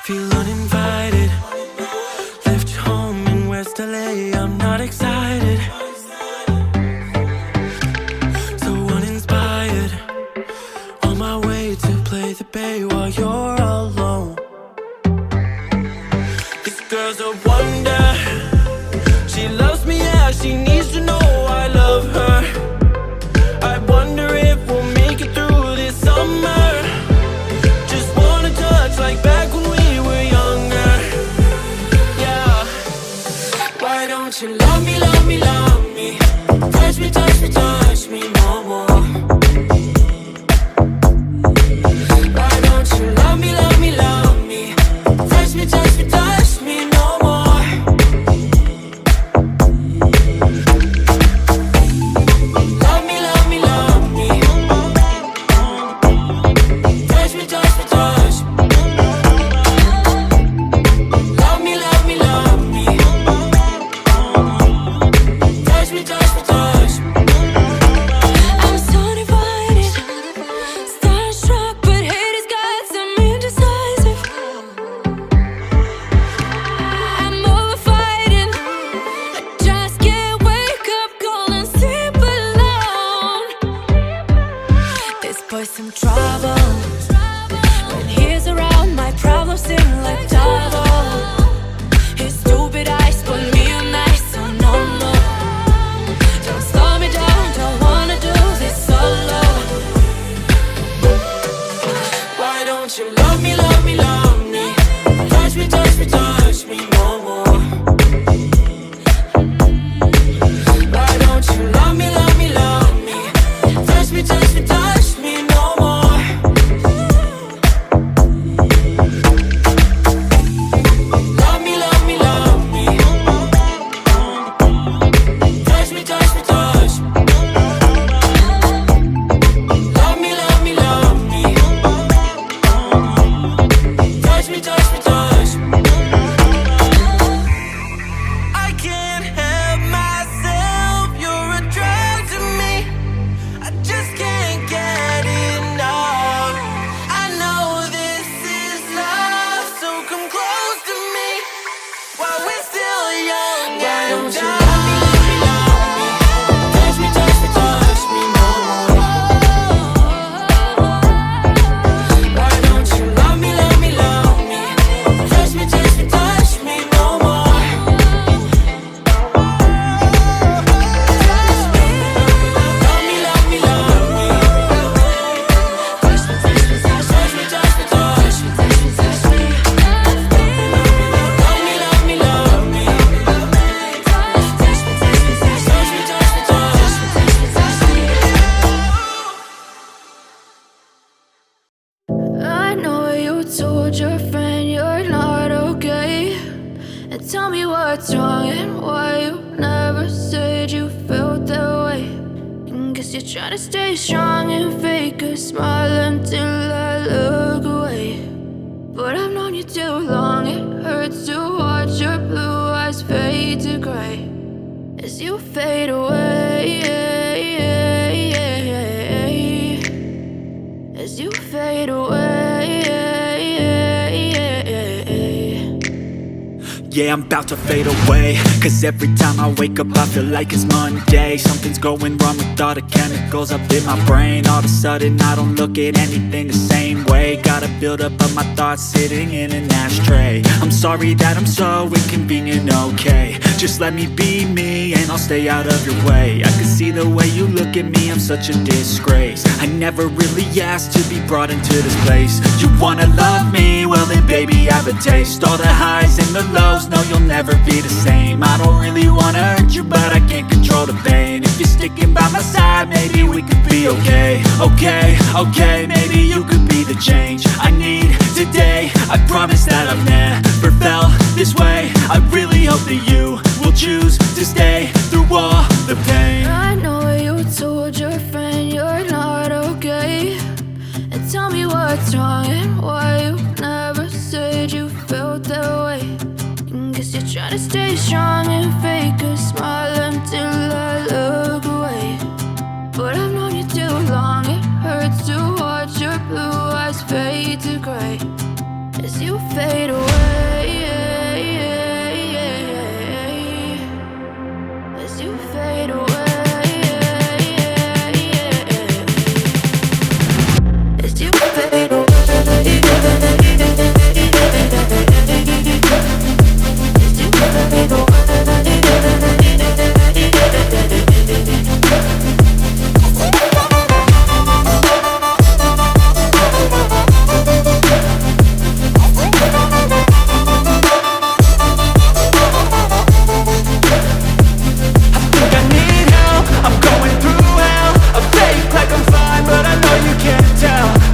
Feel uninvited. Left home in West LA, I'm not excited. So uninspired. On my way to play the bay while you're alone. This girl's a wonder. She loves me, yeah, she needs to know I love her. I wonder if we'll make it through this summer. Just wanna touch like back when we were younger. Yeah. Why don't you love me, love me, love me? Touch me, touch me, touch me no more. Why don't you love me, love me, love me? Touch me, touch me, touch me no more. Love me, love me, love me. Touch me, touch me, touch me. Love me, love me, love me. Touch me, touch me, touch me. I'm so divided, starstruck, but haters got some indecisive. I'm over fighting, I just can't wake up cold and sleep alone. This boy's some trouble. When he's around, my problems seem like double. His stupid eyes put me on ice, so no more. Don't slow me down, don't wanna do this solo. Why don't you love me, love me, love me? Touch me, touch me, touch me no more. Why don't you love me, love me, love me? Touch me, touch me, touch me no more. Love me, love me, love me. Touch me, touch me, touch me. Love me, love me, love me. Touch me, touch me, touch me. I can't help myself, you're a drug to me. I just can't get enough. I know this is love, so come close to me while we're still young. Why don't you love me, love me, love me? Touch me, touch me, touch me no more. Why don't you love me, love me, love me? Touch me, touch me, touch me no more. Love me, love me, love me. Touch me, touch me, touch me, touch me, touch me, touch me, touch me. Love me, love me, love me. Touch me, touch me, touch me, touch me, touch me, touch me. I know you told your friend you're not okay, and tell me what's wrong and why you never said you felt that way. And guess you're trying to stay strong and fake a smile until I look away. But I've known you too long, it hurts to watch your blue eyes fade to gray as you fade away. As you fade away. Yeah, I'm about to fade away, cause every time I wake up I feel like it's Monday. Something's going wrong with all the chemicals up in my brain. All of a sudden I don't look at anything the same way. Gotta build up of my thoughts sitting in an ashtray. I'm sorry that I'm so inconvenient, okay? Just let me be me and I'll stay out of your way. I can see the way you look at me, I'm such a disgrace. I never really asked to be brought into this place. You wanna love me? Well then baby have a taste. All the highs and the lows, no you'll never be the same. I don't really wanna hurt you but I can't control the pain. If you're sticking by my side maybe we could be okay. Okay, maybe you could be the change I need today. I promise that I've never felt this way. I really hope that you will choose to stay through all the pain. I know you told your friend you're not okay, and tell me what's wrong and why you never said you felt that way. And guess you're trying to stay strong and fake a smile until I look away. But I've known you too long, it hurts to watch your blue eyes fade to gray as you fade away.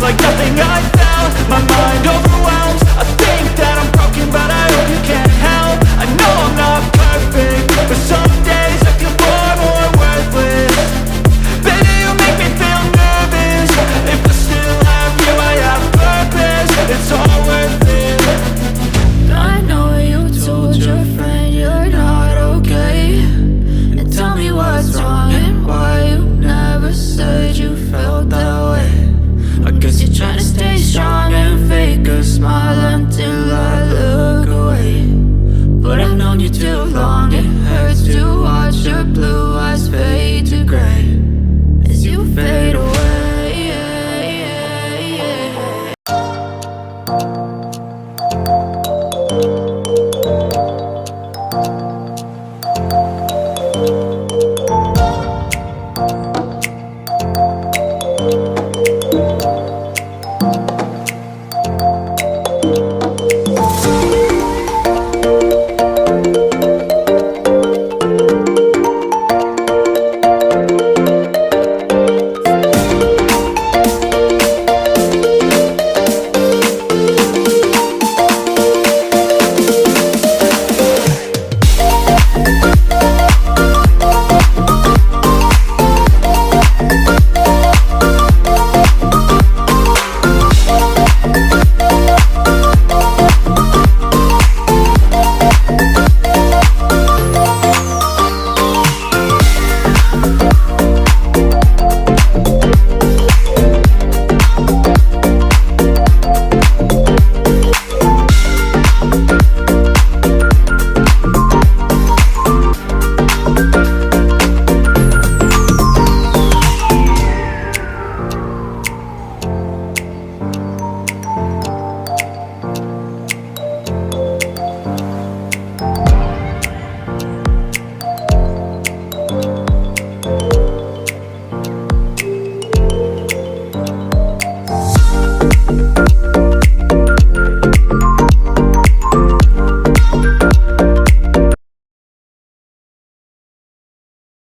like nothing I've